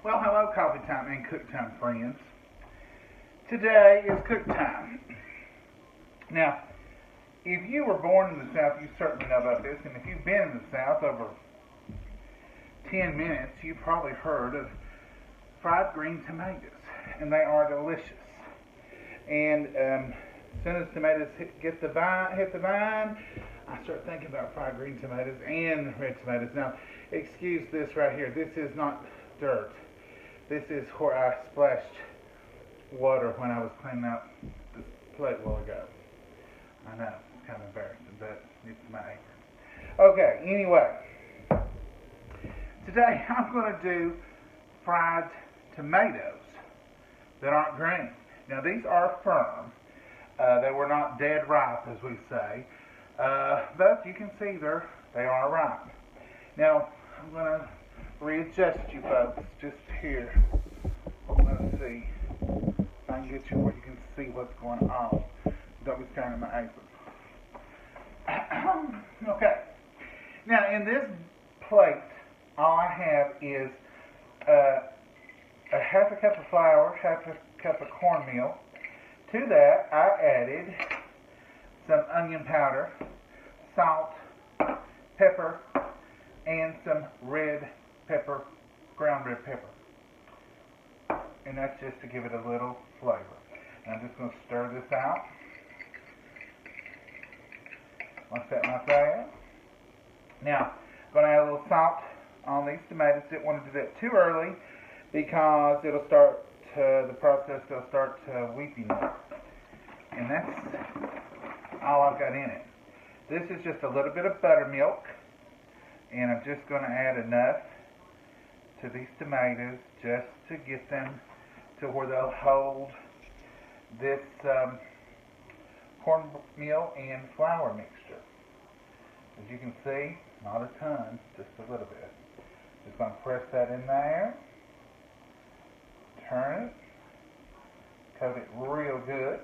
Well, hello, coffee time and cook time friends. Today is cook time. Now, if you were born in the South, you certainly know about this, and if you've been in the South over 10 minutes, you've probably heard of fried green tomatoes, and they are delicious. And as soon as tomatoes hit the vine, I start thinking about fried green tomatoes and red tomatoes. Now, excuse this right here. This is not dirt. This is where I splashed water when I was cleaning out this plate a while ago. I know, it's kind of embarrassing, but it's my apron. Okay, anyway, today I'm going to do fried tomatoes that aren't green. Now these are firm. They were not dead ripe, as we say, but you can see they are ripe. Now I'm going to readjust you folks just here. I'm going to see if I can get you where you can see what's going on. Don't be staring at my apron. Okay. Now in this plate, all I have is a half a cup of flour, half a cup of cornmeal. To that, I added some onion powder, salt, pepper, and some red pepper, ground red pepper. And that's just to give it a little flavor. And I'm just going to stir this out. Like that. Now, I'm going to add a little salt on these tomatoes. Didn't want to do that too early because it'll start the process will start weeping up. And that's all I've got in it. This is just a little bit of buttermilk, and I'm just going to add enough to these tomatoes just to get them to where they'll hold this cornmeal and flour mixture. As you can see, not a ton, just a little bit. Just going to press that in there. Turn it, coat it real good.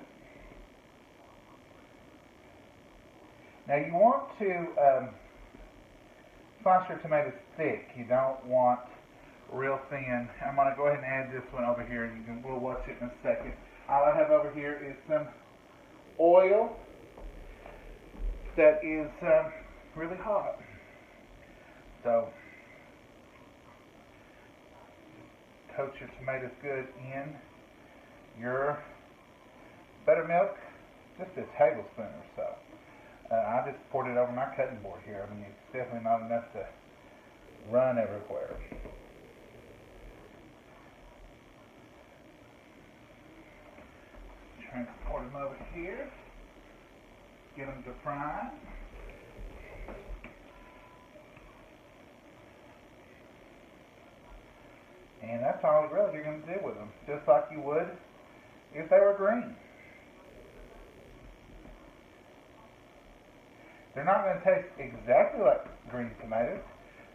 Now you want to slice your tomatoes thick. You don't want real thin. I'm going to go ahead and add this one over here. We'll watch it in a second. All I have over here is some oil that is really hot. So coat your tomatoes good in your buttermilk, just a tablespoon or so. I just poured it over my cutting board here. I mean, it's definitely not enough to run everywhere. Transport them over here. Get them to fry. And that's all really you're going to do with them, just like you would if they were green. They're not going to taste exactly like green tomatoes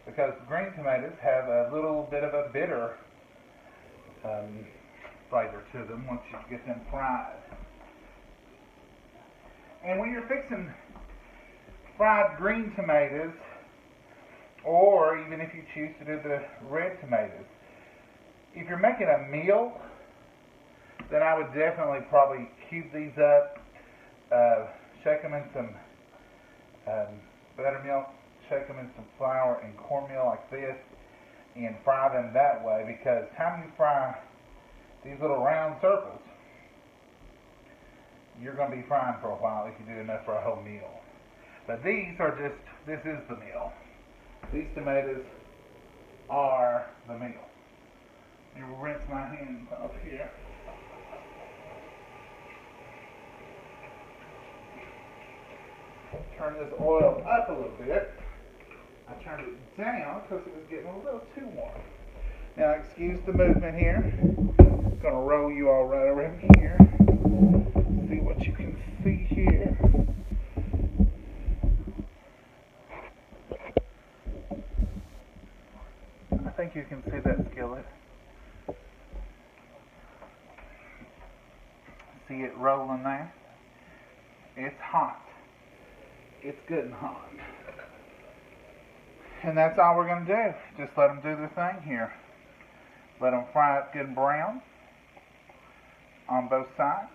because green tomatoes have a little bit of a bitter flavor to them once you get them fried. And when you're fixing fried green tomatoes, or even if you choose to do the red tomatoes, if you're making a meal, then I would definitely probably cube these up, shake them in some buttermilk, shake them in some flour and cornmeal like this, and fry them that way, because time you fry these little round circles, you're going to be frying for a while if you do enough for a whole meal. But these are just, this is the meal. These tomatoes are the meal. Let me rinse my hands off here. Turn this oil up a little bit. I turned it down because it was getting a little too warm. Now excuse the movement here. I'm going to roll you all right over here. See what you can see here. I think you can see that skillet. See it rolling there? It's hot. It's good and hot. And that's all we're going to do. Just let them do their thing here. Let them fry up good and brown on both sides.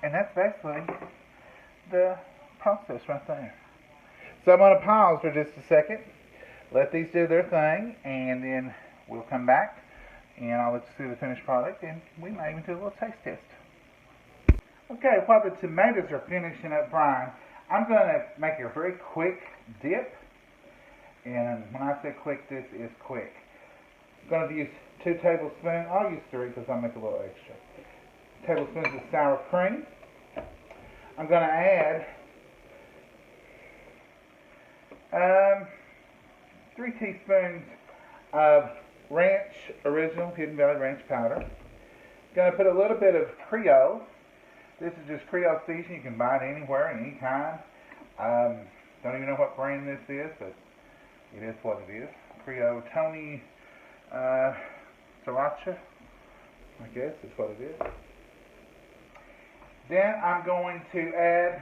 And that's basically the process right there. So I'm going to pause for just a second, let these do their thing, and then we'll come back and I'll let you see the finished product, and we may even do a little taste test. Okay, while the tomatoes are finishing up frying, I'm going to make a very quick dip. And when I say quick, this is quick. I'm going to use 2 tablespoons. I'll use 3 because I'll make a little extra. Tablespoons of sour cream. I'm going to add 3 teaspoons of ranch, original Hidden Valley Ranch powder. Going to put a little bit of Creole. This is just Creole seasoning. You can buy it anywhere, in any kind. Don't even know what brand this is, but it is what it is. Creole Tony Sriracha, I guess is what it is. Then I'm going to add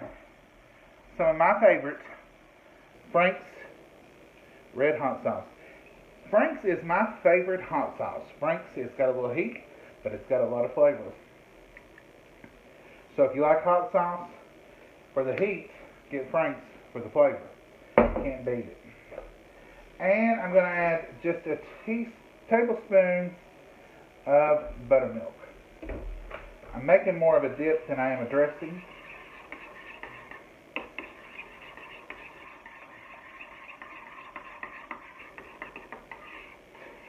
some of my favorites, Frank's Red Hot Sauce. Frank's is my favorite hot sauce. Frank's, it's got a little heat, but it's got a lot of flavor. So if you like hot sauce for the heat, get Frank's for the flavor. Can't beat it. And I'm going to add just a tablespoon of buttermilk. I'm making more of a dip than I am a dressing.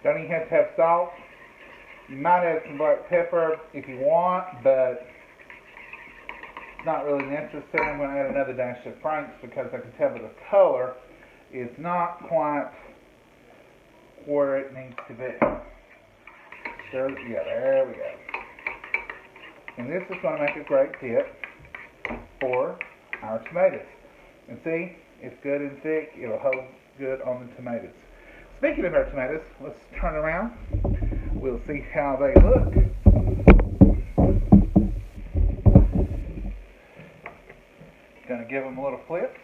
Don't even have to have salt. You might add some black pepper if you want, but it's not really necessary. I'm going to add another dash of Frank's because I can tell by the color it's not quite where it needs to be. So, yeah, there we go. And this is going to make a great dip for our tomatoes. And see, it's good and thick. It'll hold good on the tomatoes. Speaking of our tomatoes, let's turn around. We'll see how they look. Gonna give them a little flip.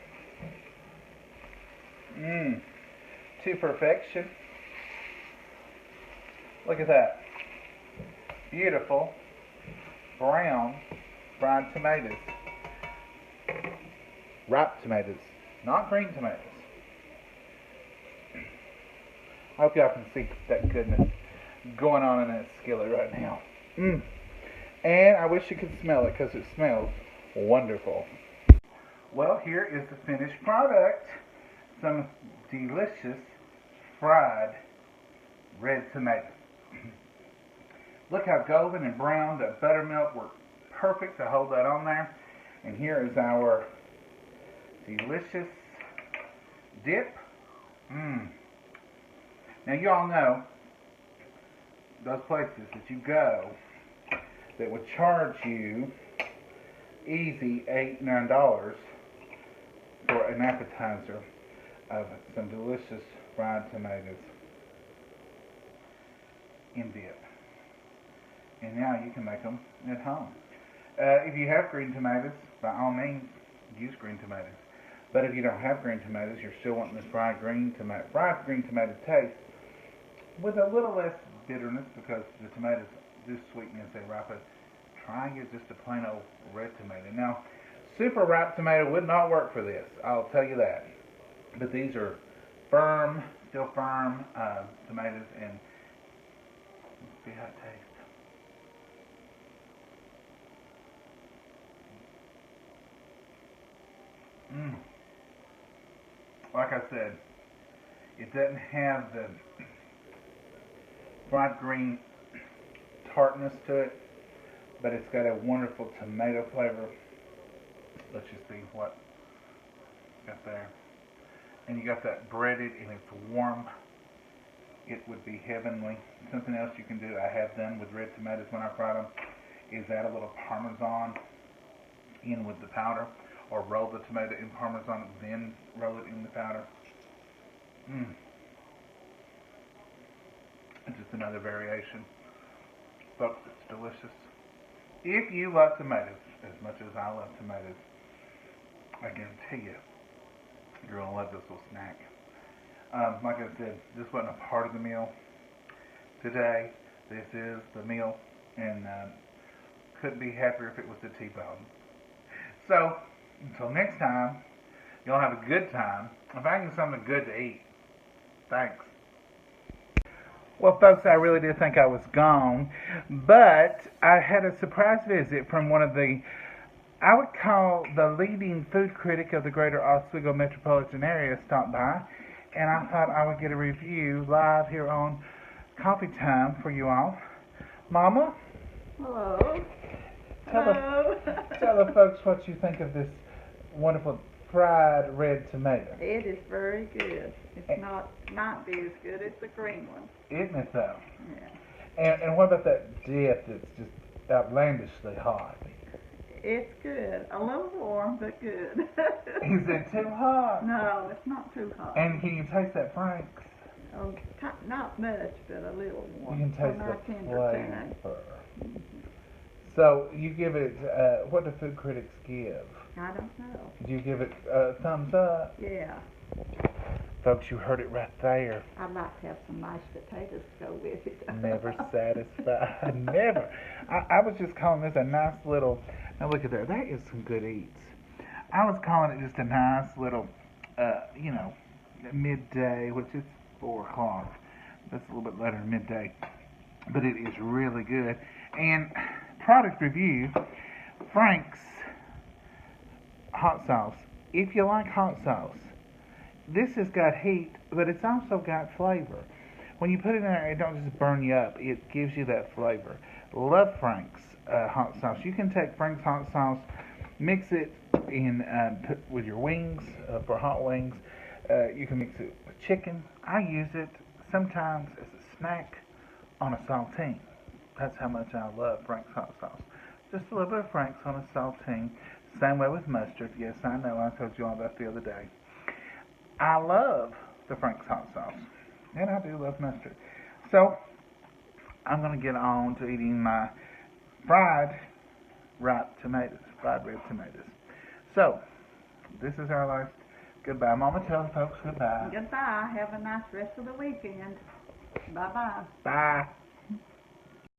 To perfection. Look at that. Beautiful brown fried tomatoes. Ripe tomatoes, not green tomatoes. I hope y'all can see that goodness going on in that skillet right now. And I wish you could smell it because it smells wonderful. Well, here is the finished product. Some delicious fried red tomatoes. Look how golden and brown the buttermilk were perfect to hold that on there. And here is our delicious dip. Now you all know those places that you go that would charge you easy $8, $9 for an appetizer of some delicious fried tomatoes in dip. And now you can make them at home. If you have green tomatoes, by all means, use green tomatoes. But if you don't have green tomatoes, you're still wanting the fried green tomato taste with a little less bitterness because the tomatoes do sweeten as they ripen. Try and get just a plain old red tomato. Now, super ripe tomato would not work for this. I'll tell you that. But these are firm, still firm tomatoes, and let's see how it tastes. Like I said, it doesn't have the fried green tartness to it, but it's got a wonderful tomato flavor. Let's just see what got there. And you got that breaded and it's warm. It would be heavenly. Something else you can do, I have done with red tomatoes when I fry them, is add a little Parmesan in with the powder, or roll the tomato in Parmesan, then roll it in the powder. It's just another variation. Folks, it's delicious. If you love tomatoes as much as I love tomatoes, I guarantee you, you're going to love this little snack. Like I said, this wasn't a part of the meal today. This is the meal, and couldn't be happier if it was the T-bone. So, until next time, y'all have a good time. Find you something good to eat. Thanks. Well, folks, I really did think I was gone, but I had a surprise visit from one of the, I would call the leading food critic of the greater Oswego metropolitan area stopped by, and I thought I would get a review live here on Coffee Time for you all. Mama? Hello. Tell the folks what you think of this wonderful fried red tomato. It is very good. It's not might be as good as the green one. Isn't it though? Yeah. And what about that dip that's just outlandishly hot? It's good. A little warm, but good. Is it too hot? No, it's not too hot. And can you taste that Frank's? Oh, not much, but a little warm. You can taste On the our tender time. flavor. So you give it, what do food critics give? I don't know. Do you give it a thumbs up? Yeah. Folks, you heard it right there. I'd like to have some mashed potatoes to go with it. Never satisfied. Never. I was just calling this a nice little, now look at there, that is some good eats. I was calling it just a nice little, midday, which is 4 o'clock. That's a little bit later than midday. But it is really good. And product review, Frank's hot sauce. If you like hot sauce, this has got heat, but it's also got flavor. When you put it in there, it don't just burn you up. It gives you that flavor. Love Frank's hot sauce. You can take Frank's hot sauce, mix it in with your wings for hot wings. You can mix it with chicken. I use it sometimes as a snack on a saltine. That's how much I love Frank's hot sauce. Just a little bit of Frank's on a saltine. Same way with mustard. Yes, I know. I told you all that the other day. I love the Frank's hot sauce. And I do love mustard. So, I'm going to get on to eating my fried red tomatoes. So, this is our last goodbye. Mama, tell the folks goodbye. Goodbye. Have a nice rest of the weekend. Bye-bye. Bye.